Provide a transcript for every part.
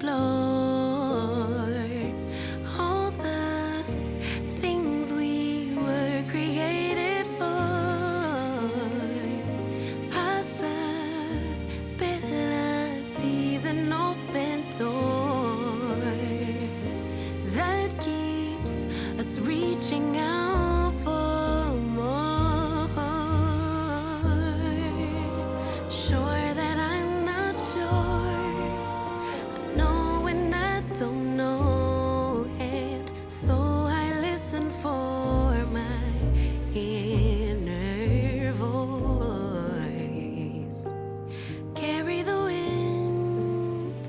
explore all the things we were created for. Possibilities, an open door that keeps us reaching out for more. Sure that I'm not sure, I know when I don't know it, so I listen for my inner voice. Carry the winds,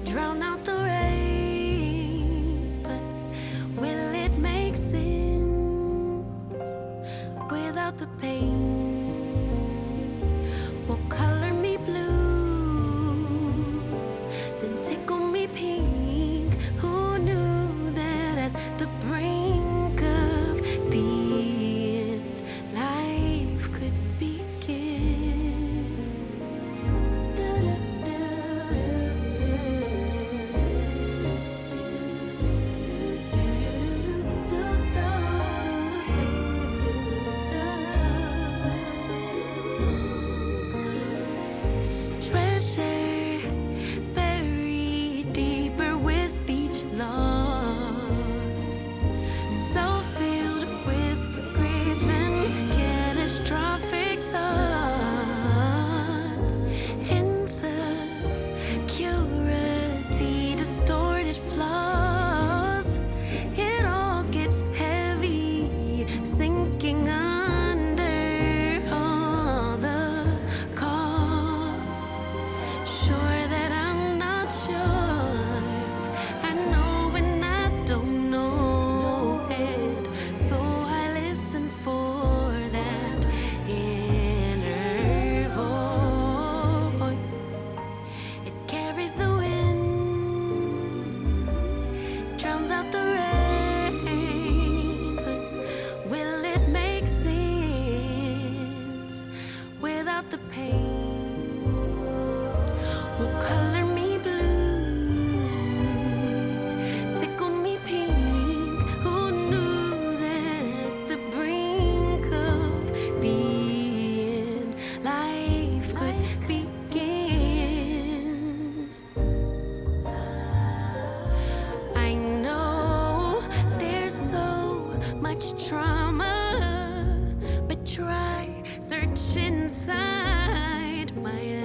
drown out the rain, but will it make sense without the pain? Won't color me blue, then tickle me pink. Who knew that at the brink of the end, life could begin? Treasure buried deeper with each loss, so filled with grief and catastrophic thoughts, insecurity, distorted flaws. It all gets heavy, sinking under all the cost. Sure that I'm not sure, I know when I don't know it, so I listen for that inner voice. It carries the wind, drowns out the rain, but will it make sense without the pain? Will color me blue, tickle me pink. Who knew that at the brink of the end, life could begin? I know there's so much trauma, but try search inside my love.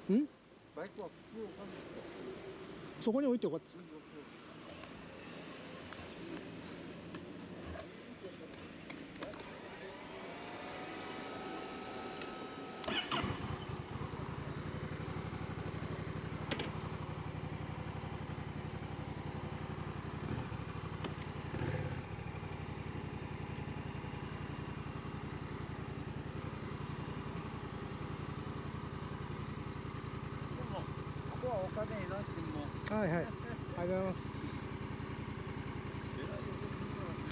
응? バイクはここをかんでそこに置いてよかったですか。ねえなってもうはいはい。ありがとうございます。えらい横にいるわ。「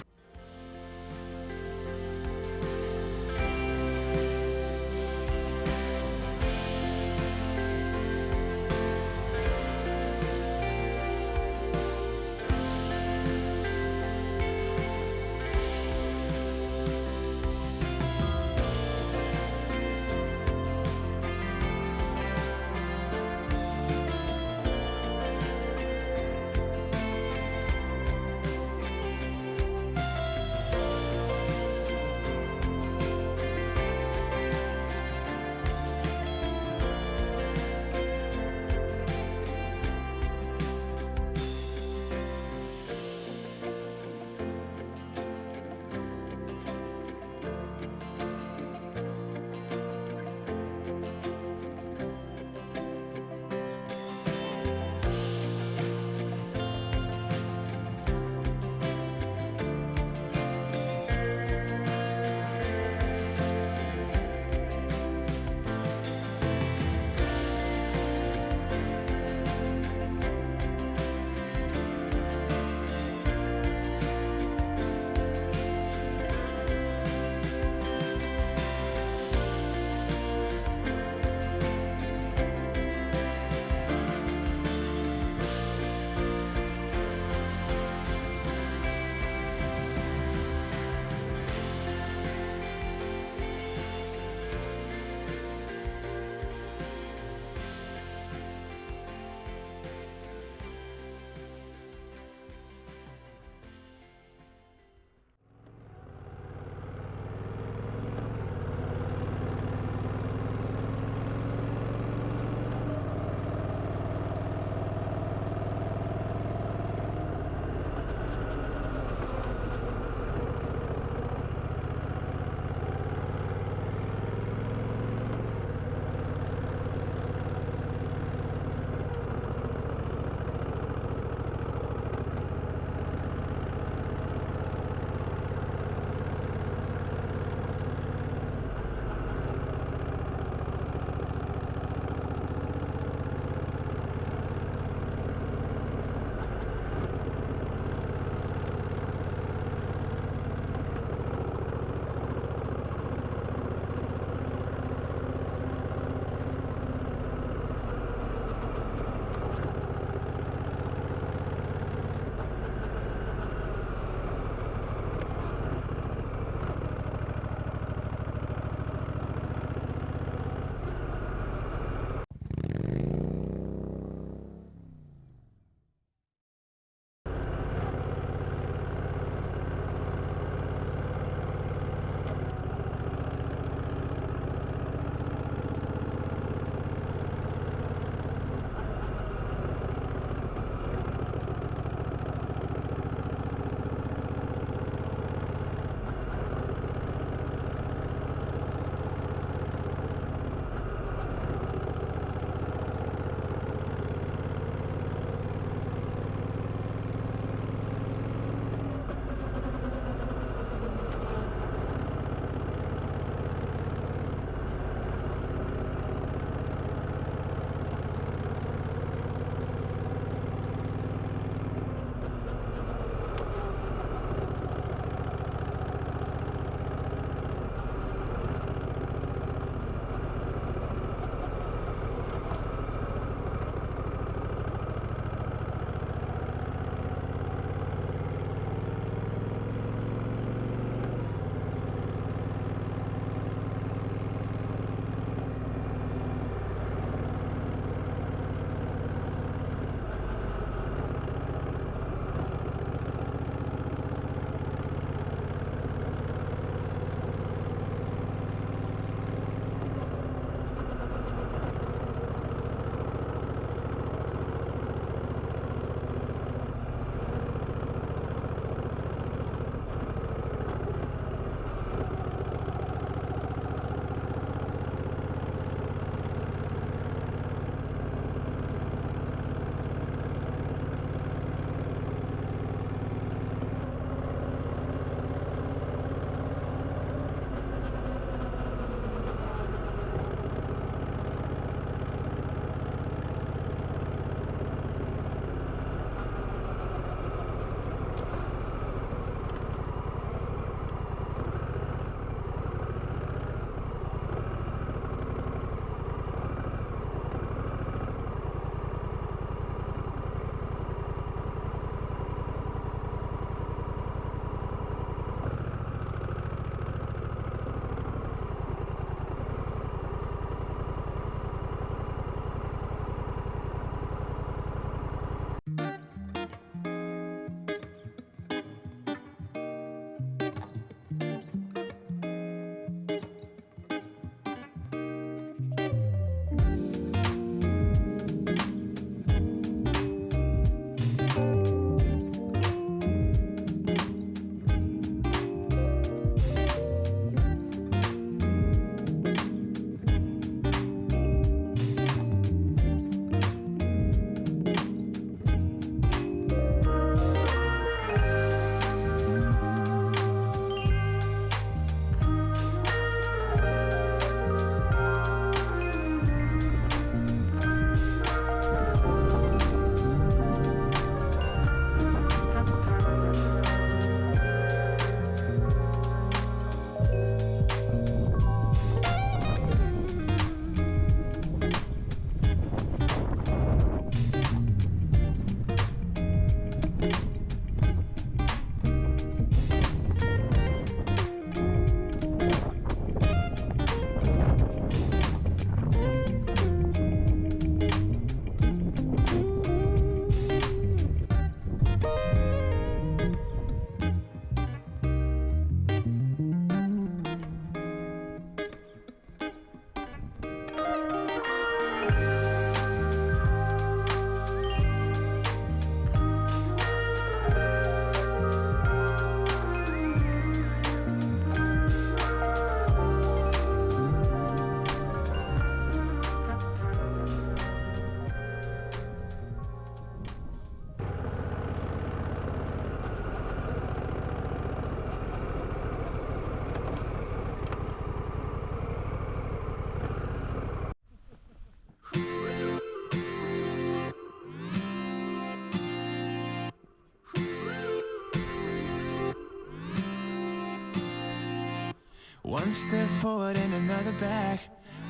One step forward and another back.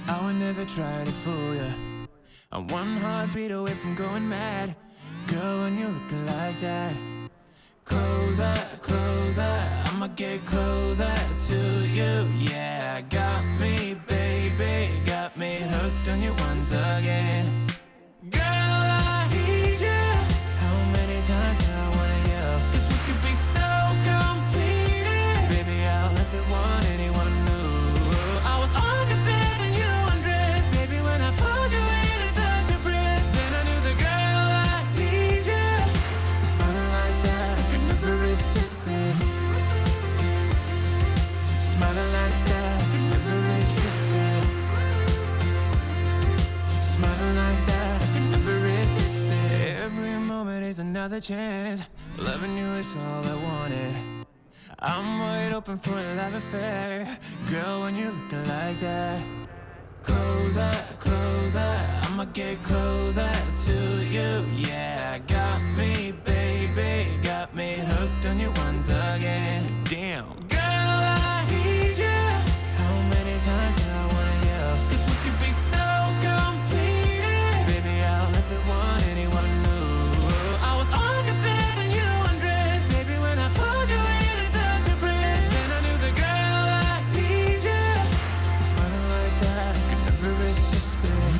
I would never try to fool ya. I'm one heartbeat away from going mad. Girl, when you're looking like that. Closer, closer, I'ma get closer to you. Yeah, got me, baby, got me hooked on you once again. Girl, I need you. How many times do I wanna yell? 'Cause we could be so complete. Baby, I'll never want anyone new. I was on the bed and you undressed. Baby, when I pulled you in and felt your breath, then I knew the girl I need you. Smiling like that, I could never resist it. Smiling like that, I could never resist it. Smiling like that, I could never resist it. Every moment is another chance. Loving you is all I wanted. I'm wide open for a love affair. Girl, when you're looking like that. Closer, closer, I'ma get closer to you. Yeah, got me, baby, got me hooked on you once again. Damn, girl, I need you. How many times do I wanna yell? 'Cause we could be so complete. Baby, I'll never want anyone new. I was on the bed and you undressed. Baby, when I pulled you in and felt your breath, then I knew the girl I need you. Smiling like that, I could never resist it.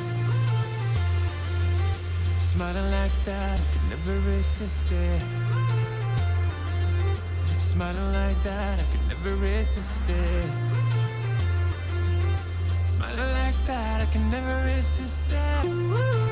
Smiling like that, I could never resist it. Smiling like that, I could never resist it. Smiling like that, I can never resist it.